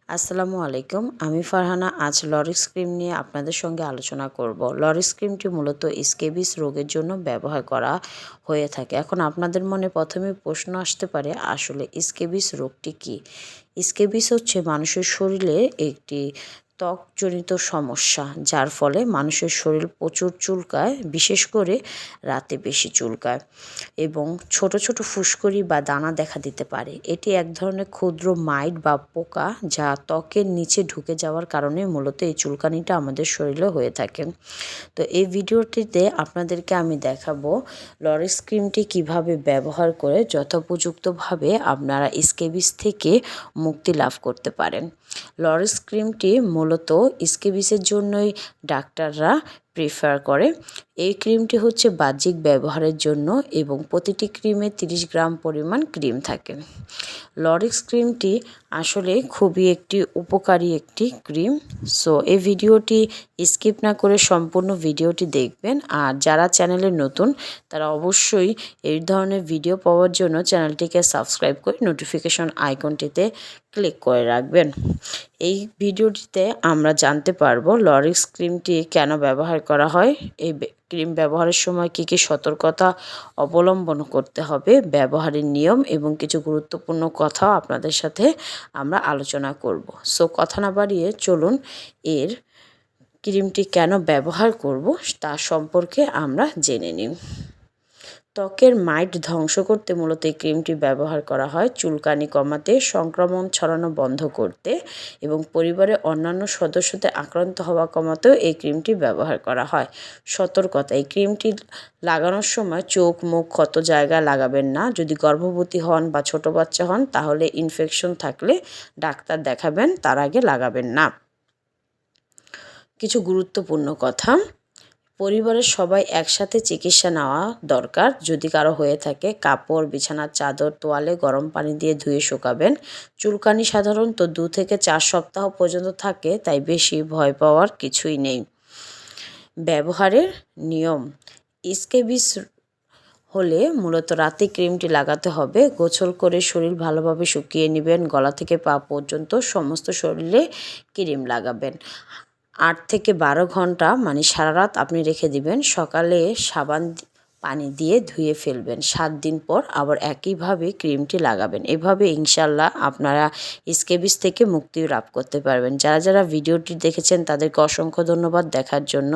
আসসালামু আলাইকুম। আমি ফারহানা আজ লরিক্স ক্রিম নিয়ে আপনাদের সঙ্গে আলোচনা করব। লরিক্স ক্রিমটি মূলত স্ক্যাবিস রোগের জন্য ব্যবহার করা হয়ে থাকে। এখন আপনাদের মনে প্রথমে প্রশ্ন আসতে পারে আসলে স্ক্যাবিস রোগটি কী? স্ক্যাবিস হচ্ছে মানুষের শরীরে একটি ত্বকজনিত সমস্যা যার ফলে মানুষের শরীর প্রচুর চুলকায়, বিশেষ করে রাতে বেশি চুলকায় এবং ছোট ছোট ফুসকুড়ি বা দানা দেখা দিতে পারে। এটি এক ধরনের ক্ষুদ্র মাইট বা পোকা যা ত্বকের নিচে ঢুকে যাওয়ার কারণে মূলত এই চুলকানিটা আমাদের শরীরে হয়ে থাকে। তো এই ভিডিওটিতে আপনাদেরকে আমি দেখাবো লরিক্স ক্রিমটি কিভাবে ব্যবহার করে যথোপযুক্তভাবে আপনারা স্ক্যাবিস থেকে মুক্তি লাভ করতে পারেন। লরিক্স ক্রিমটি মূলত স্ক্যাবিসের জন্যই ডাক্তাররা প্রিফার করে। এই ক্রিমটি হচ্ছে বাহ্যিক ব্যবহারের জন্য এবং প্রতিটি ক্রিমে 30 গ্রাম পরিমাণ ক্রিম থাকে। লরিক্স ক্রিমটি আসলে খুবই একটি উপকারী একটি ক্রিম। সো এই ভিডিওটি স্কিপ না করে সম্পূর্ণ ভিডিওটি দেখবেন। আর যারা চ্যানেলে নতুন তারা অবশ্যই এই ধরনের ভিডিও পাওয়ার জন্য চ্যানেলটিকে সাবস্ক্রাইব করে নোটিফিকেশন আইকনটিতে ক্লিক করে রাখবেন। এই ভিডিওটিতে আমরা জানতে পারবো লরিক্স ক্রিমটি কেন ব্যবহার করা হয়, এই ক্রিম ব্যবহারের সময় কী কী সতর্কতা অবলম্বন করতে হবে, ব্যবহারের নিয়ম এবং কিছু গুরুত্বপূর্ণ কথাও আপনাদের সাথে আমরা আলোচনা করব। সো কথা না বাড়িয়ে চলুন এর ক্রিমটি কেন ব্যবহার করব তা সম্পর্কে আমরা জেনে নিই। ত্বকের মাইট ধ্বংস করতে মূলত এই ক্রিমটি ব্যবহার করা হয়, চুলকানি কমাতে, সংক্রমণ ছড়ানো বন্ধ করতে এবং পরিবারের অন্যান্য সদস্যদের আক্রান্ত হওয়া কমাতেও এই ক্রিমটি ব্যবহার করা হয়। সতর্কতা: এই ক্রিমটি লাগানোর সময় চোখ, মুখ, ক্ষত জায়গায় লাগাবেন না। যদি গর্ভবতী হন বা ছোট বাচ্চা হন তাহলে ইনফেকশন থাকলে ডাক্তার দেখাবেন, তার আগে লাগাবেন না। কিছু গুরুত্বপূর্ণ কথা: পরিবারের সবাই একসাথে চিকিৎসা নেওয়া দরকার। যদি কারো হয়ে থাকে কাপড়, বিছানার চাদর, তোয়ালে গরম পানি দিয়ে ধুয়ে শুকাবেন। চুলকানি সাধারণত 2 থেকে 4 সপ্তাহ পর্যন্ত থাকে, তাই বেশি ভয় পাওয়ার কিছুই নেই। ব্যবহারের নিয়ম: স্ক্যাবিস হলে মূলত রাতে ক্রিমটি লাগাতে হবে। গোসল করে শরীর ভালোভাবে শুকিয়ে নেবেন। গলা থেকে পা পর্যন্ত সমস্ত শরীরে ক্রিম লাগাবেন। 8 থেকে 12 ঘন্টা মানে সারা রাত আপনি রেখে দিবেন। সকালে সাবান পানি দিয়ে ধুয়ে ফেলবেন। 7 দিন পর আবার একইভাবে ক্রিমটি লাগাবেন। এভাবে ইনশাল্লাহ আপনারা স্ক্যাবিস থেকে মুক্তি লাভ করতে পারবেন। যারা যারা ভিডিওটি দেখেছেন তাদেরকে অসংখ্য ধন্যবাদ দেখার জন্য।